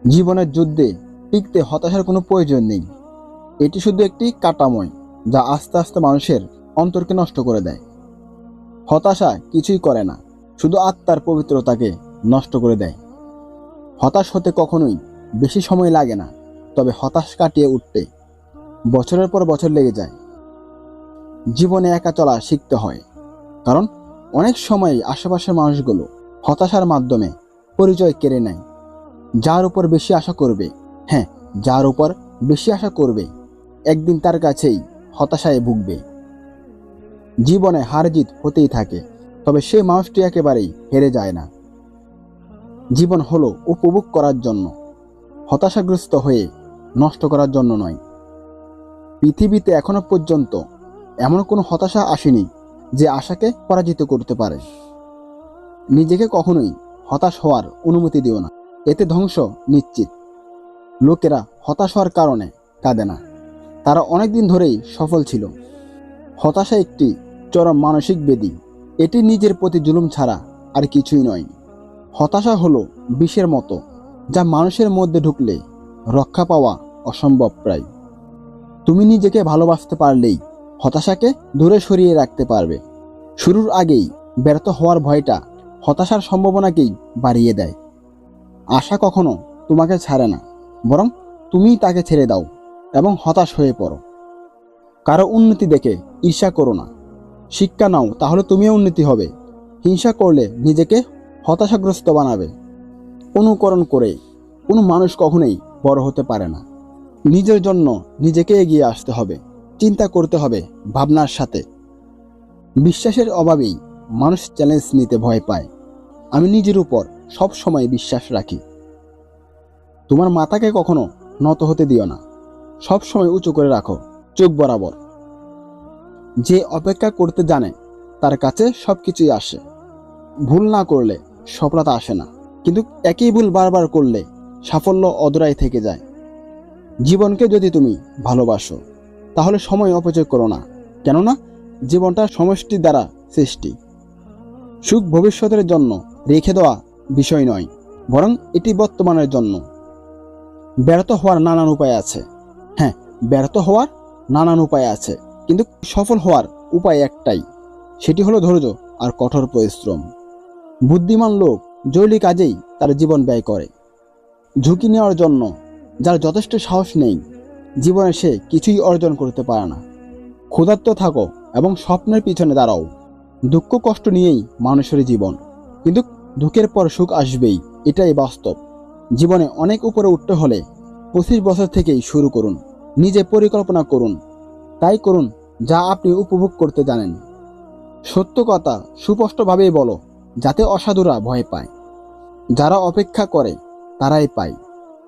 জীবনের যুদ্ধে টিকতে হতাশার কোনো প্রয়োজন নেই। এটি শুধু একটি কাটাময়, যা আস্তে আস্তে মানুষের অন্তরকে নষ্ট করে দেয়। হতাশা কিছুই করে না, শুধু আত্মার পবিত্রতাকে নষ্ট করে দেয়। হতাশ হতে কখনোই বেশি সময় লাগে না, তবে হতাশ কাটিয়ে উঠতে বছরের পর বছর লেগে যায়। জীবনে একা চলা শিখতে হয়, কারণ অনেক সময় আশেপাশের মানুষগুলো হতাশার মাধ্যমে পরিচয় কেড়ে নেয়। যার উপর বেশি আশা করবে, হ্যাঁ, যার উপর বেশি আশা করবে, একদিন তার কাছেই হতাশায় ভুগবে। জীবনে হার জিত হতেই থাকে, তবে সে মানুষটি একেবারেই হেরে যায় না। জীবন হলো উপভোগ করার জন্য, হতাশাগ্রস্ত হয়ে নষ্ট করার জন্য নয়। পৃথিবীতে এখনো পর্যন্ত এমন কোনো হতাশা আসেনি যে আশাকে পরাজিত করতে পারে। নিজেকে কখনোই হতাশ হওয়ার অনুমতি দিও না, এতে ধ্বংস নিশ্চিত। লোকেরা হতাশ হওয়ার কারণে কাঁদে না, তারা অনেকদিন ধরেই সফল ছিল। হতাশা একটি চরম মানসিক ব্যাধি, এটি নিজের প্রতি জুলুম ছাড়া আর কিছুই নয়। হতাশা হলো বিষের মতো, যা মানুষের মধ্যে ঢুকলে রক্ষা পাওয়া অসম্ভব প্রায়। তুমি নিজেকে ভালোবাসতে পারলেই হতাশাকে দূরে সরিয়ে রাখতে পারবে। শুরুর আগেই ব্যর্থ হওয়ার ভয়টা হতাশার সম্ভাবনাকেই বাড়িয়ে দেয়। আশা কখনো তোমাকে ছাড়ে না, বরং তুমিই তাকে ছেড়ে দাও এবং হতাশ হয়ে পড়ো। কারো উন্নতি দেখে ঈর্ষা করো না, শিক্ষা নাও, তাহলে তুমিও উন্নতি হবে। হিংসা করলে নিজেকে হতাশাগ্রস্ত বানাবে। অনুকরণ করে কোনো মানুষ কখনোই বড় হতে পারে না। নিজের জন্য নিজেকে এগিয়ে আসতে হবে, চিন্তা করতে হবে ভাবনার সাথে। বিশ্বাসের অভাবেই মানুষ চ্যালেঞ্জ নিতে ভয় পায়। আমি নিজের উপর সব সময় বিশ্বাস রাখি। তোমার মাথাকে কখনো নত হতে দিও না, সব সময় উঁচু করে রাখো, চোখ বরাবর। যে অপেক্ষা করতে জানে তার কাছে সবকিছুই আসে। ভুল না করলে সফলতা আসে না, কিন্তু একই ভুল বারবার করলে সাফল্য অধরাই থেকে যায়। জীবনকে যদি তুমি ভালোবাসো, তাহলে সময় অপচয় করো না, কেননা জীবনটা সমষ্টি দ্বারা সৃষ্টি। সুখ ভবিষ্যতের জন্য রেখে দেওয়া বিষয় নয়, বরং এটি বর্তমানের জন্য। ব্যর্থ হওয়ার নানান উপায় আছে, হ্যাঁ, ব্যর্থ হওয়ার নানান উপায় আছে, কিন্তু সফল হওয়ার উপায় একটাই, সেটি হলো ধৈর্য আর কঠোর পরিশ্রম। বুদ্ধিমান লোক জরুরি কাজেই তার জীবন ব্যয় করে। ঝুঁকি নেওয়ার জন্য যার যথেষ্ট সাহস নেই, জীবনে সে কিছুই অর্জন করতে পারে না। ক্ষুধার্ত থাকো এবং স্বপ্নের পিছনে দাঁড়াও। দুঃখ কষ্ট নিয়েই মানুষের জীবন, কিন্তু দুঃখের পর সুখ আসবেই, এটাই বাস্তব। জীবনে অনেক উপরে উঠতে হলে 25 বছর থেকেই শুরু করুন। নিজে পরিকল্পনা করুন, তাই করুন যা আপনি উপভোগ করতে জানেন। সত্য কথা সুস্পষ্টভাবেই বলো, যাতে অসাধুরা ভয় পায়। যারা অপেক্ষা করে তারাই পায়,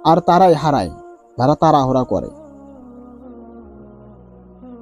আর তারাই হারায় যারা তাড়াহুড়া করে।